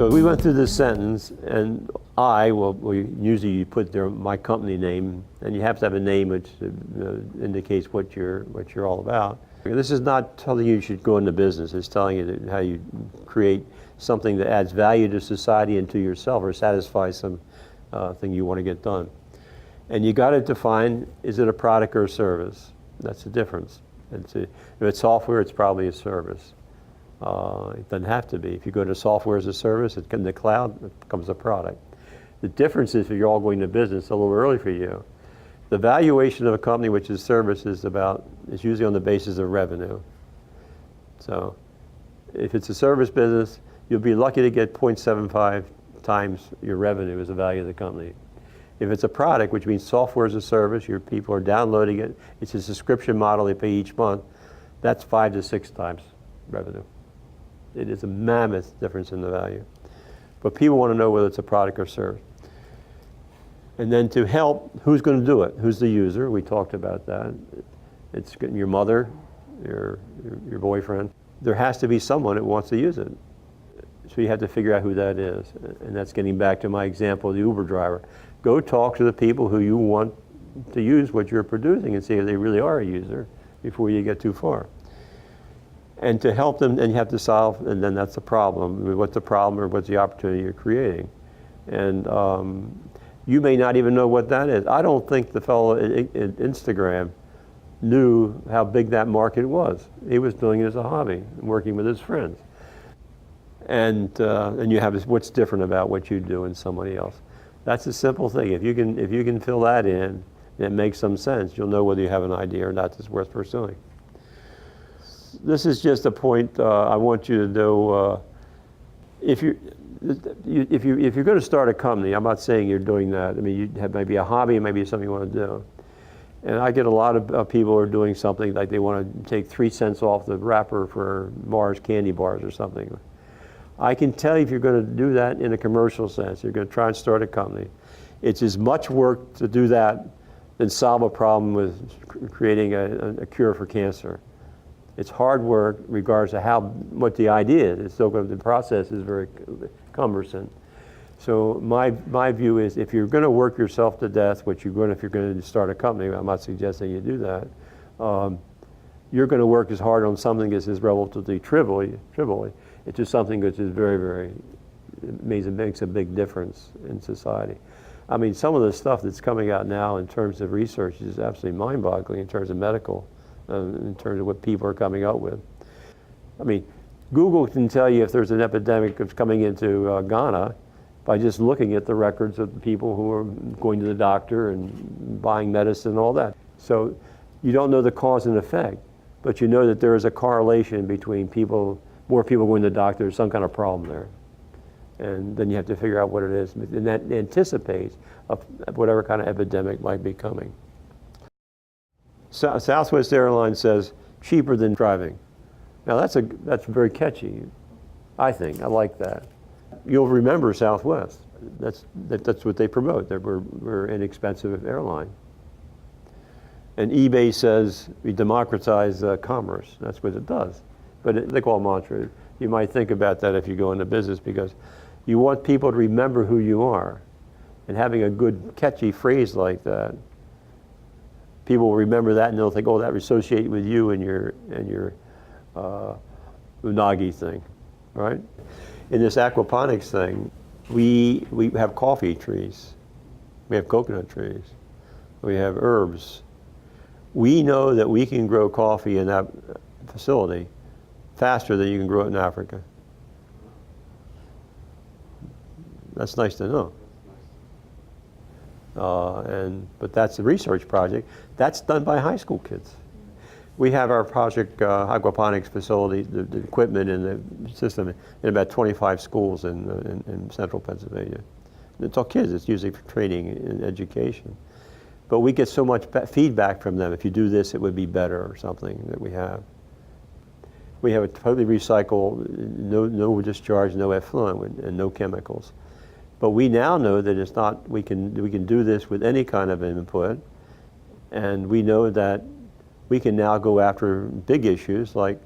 So we went through this sentence, and usually you put my company name, and you have to have a name which indicates what you're all about. This is not telling you should go into business. It's telling you how you create something that adds value to society and to yourself, or satisfies some thing you want to get done. And you got to define: is it a product or a service? That's the difference. If it's software, it's probably a service. It doesn't have to be. If you go to software as a service, in the cloud, it becomes a product. The difference is if you're all going to business, it's a little early for you. The valuation of a company which is service is usually on the basis of revenue. So if it's a service business, you'll be lucky to get 0.75 times your revenue as the value of the company. If it's a product, which means software as a service, your people are downloading it, it's a subscription model they pay each month, that's 5 to 6 times revenue. It is a mammoth difference in the value. But people want to know whether it's a product or service. And then to help, who's going to do it? Who's the user? We talked about that. It's your mother, your boyfriend. There has to be someone that wants to use it. So you have to figure out who that is. And that's getting back to my example of the Uber driver. Go talk to the people who you want to use what you're producing and see if they really are a user before you get too far. And to help them, and you have to solve, and then that's the problem. What's the problem or what's the opportunity you're creating? And you may not even know what that is. I don't think the fellow at Instagram knew how big that market was. He was doing it as a hobby, working with his friends. And you have what's different about what you do and somebody else. That's a simple thing. If you can fill that in, and it makes some sense, you'll know whether you have an idea or not that's worth pursuing. This is just a point I want you to know. If you're going to start a company, I'm not saying you're doing that. I mean, you have maybe a hobby, maybe something you want to do. And I get a lot of people who are doing something like they want to take 3 cents off the wrapper for Mars candy bars or something. I can tell you, if you're going to do that in a commercial sense, you're going to try and start a company, it's as much work to do that than solve a problem with creating a cure for cancer. It's hard work regardless of what the idea is. It's still going to, the process is very cumbersome. So my view is, if you're going to work yourself to death, which you're going to if you're going to start a company, I'm not suggesting you do that, you're going to work as hard on something that's as relatively trivially. It's just something which is very, very, makes a big difference in society. I mean, some of the stuff that's coming out now in terms of research is absolutely mind-boggling in terms of medical, in terms of what people are coming up with. I mean, Google can tell you if there's an epidemic that's coming into Ghana by just looking at the records of the people who are going to the doctor and buying medicine and all that. So you don't know the cause and effect, but you know that there is a correlation between more people going to the doctor, there's some kind of problem there. And then you have to figure out what it is, and that anticipates whatever kind of epidemic might be coming. Southwest Airlines says, cheaper than driving. Now that's very catchy, I think. I like that. You'll remember Southwest. That's what they promote. We're an inexpensive airline. And eBay says we democratize commerce. That's what it does. But they call it mantra. You might think about that if you go into business, because you want people to remember who you are. And having a good catchy phrase like that, people will remember that and they'll think, oh, that associate with you and your unagi thing, right? In this aquaponics thing, we have coffee trees, we have coconut trees, we have herbs. We know that we can grow coffee in that facility faster than you can grow it in Africa. That's nice to know. But that's a research project. That's done by high school kids. We have our project aquaponics facility, the equipment and the system in about 25 schools in central Pennsylvania. It's all kids. It's usually for training and education. But we get so much feedback from them. If you do this, it would be better, or something that we have. We have a totally recycled, no discharge, no effluent, and no chemicals. But we now know that it's not. We can do this with any kind of input, and we know that we can now go after big issues like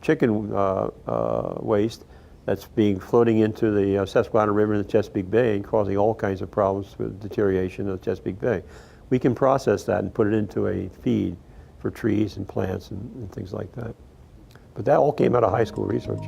chicken waste. that's being floating into the Susquehanna River and the Chesapeake Bay and causing all kinds of problems with deterioration of the Chesapeake Bay. We can process that and put it into a feed for trees and plants and things like that. But that all came out of high school research.